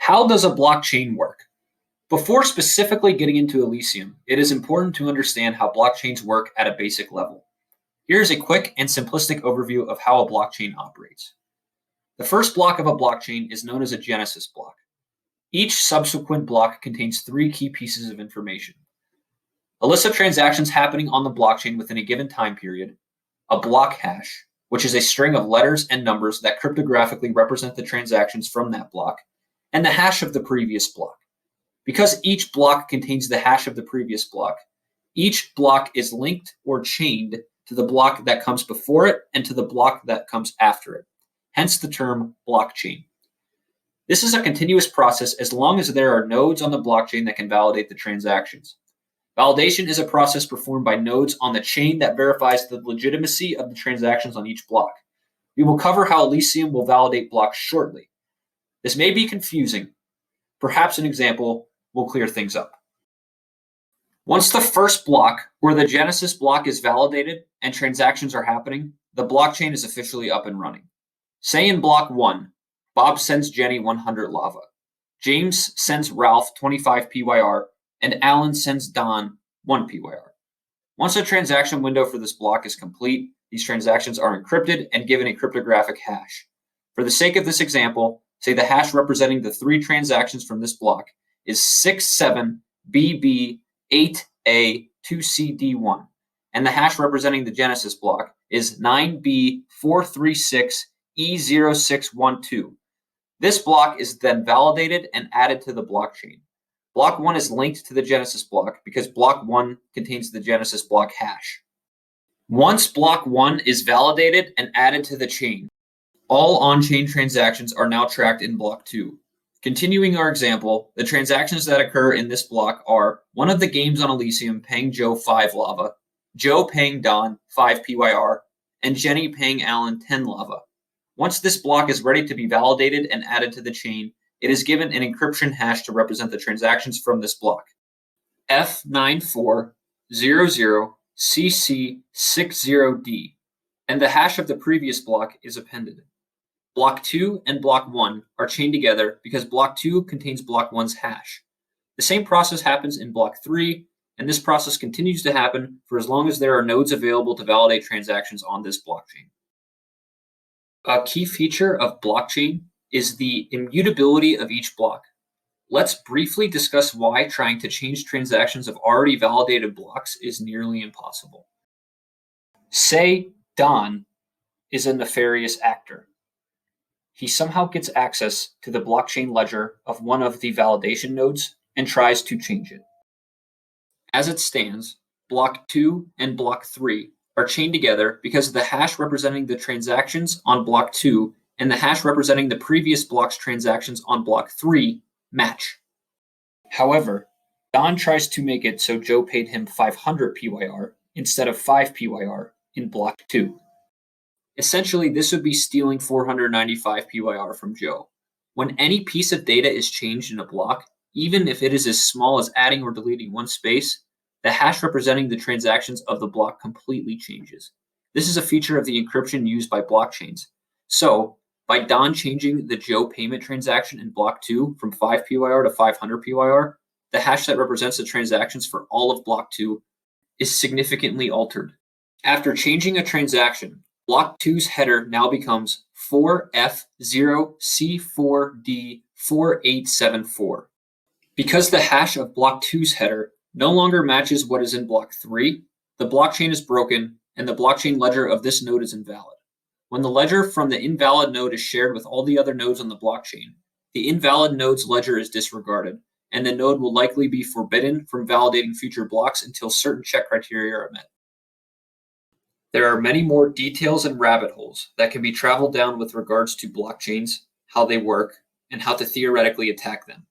How does a blockchain work? Before specifically getting into Elysium, it is important to understand how blockchains work at a basic level. Here's a quick and simplistic overview of how a blockchain operates. The first block of a blockchain is known as a genesis block. Each subsequent block contains three key pieces of information: a list of transactions happening on the blockchain within a given time period, a block hash, which is a string of letters and numbers that cryptographically represent the transactions from that block, and the hash of the previous block. Because each block contains the hash of the previous block, each block is linked or chained to the block that comes before it and to the block that comes after it, hence the term blockchain. This is a continuous process as long as there are nodes on the blockchain that can validate the transactions. Validation is a process performed by nodes on the chain that verifies the legitimacy of the transactions on each block. We will cover how Elysium will validate blocks shortly. This may be confusing. Perhaps an example will clear things up. Once the first block, or the genesis block, is validated and transactions are happening, the blockchain is officially up and running. Say in block 1, Bob sends Jenny 100 lava. James sends Ralph 25 PYR, and Alan sends Don 1 PYR. Once the transaction window for this block is complete, these transactions are encrypted and given a cryptographic hash. For the sake of this example, say the hash representing the three transactions from this block is 67BB8A2CD1, and the hash representing the genesis block is 9B436E0612. This block is then validated and added to the blockchain. Block 1 is linked to the genesis block because block 1 contains the genesis block hash. Once block 1 is validated and added to the chain, all on-chain transactions are now tracked in block 2. Continuing our example, the transactions that occur in this block are one of the games on Elysium paying Joe 5 lava, Joe paying Don 5 PYR, and Jenny paying Alan 10 lava. Once this block is ready to be validated and added to the chain, it is given an encryption hash to represent the transactions from this block: F9400CC60D, and the hash of the previous block is appended. Block 2 and block 1 are chained together because block 2 contains block 1's hash. The same process happens in block 3, and this process continues to happen for as long as there are nodes available to validate transactions on this blockchain. A key feature of blockchain is the immutability of each block. Let's briefly discuss why trying to change transactions of already validated blocks is nearly impossible. Say Don is a nefarious actor. He somehow gets access to the blockchain ledger of one of the validation nodes and tries to change it. As it stands, block 2 and block 3 are chained together because the hash representing the transactions on block 2 and the hash representing the previous block's transactions on block 3 match. However, Don tries to make it so Joe paid him 500 PYR instead of 5 PYR in block 2. Essentially, this would be stealing 495 PYR from Joe. When any piece of data is changed in a block, even if it is as small as adding or deleting one space, the hash representing the transactions of the block completely changes. This is a feature of the encryption used by blockchains. So, by Don changing the Joe payment transaction in block 2 from 5 PYR to 500 PYR, the hash that represents the transactions for all of block 2 is significantly altered. After changing a transaction, block 2's header now becomes 4F0C4D4874. Because the hash of block 2's header no longer matches what is in block 3, the blockchain is broken and the blockchain ledger of this node is invalid. When the ledger from the invalid node is shared with all the other nodes on the blockchain, the invalid node's ledger is disregarded, and the node will likely be forbidden from validating future blocks until certain check criteria are met. There are many more details and rabbit holes that can be traveled down with regards to blockchains, how they work, and how to theoretically attack them.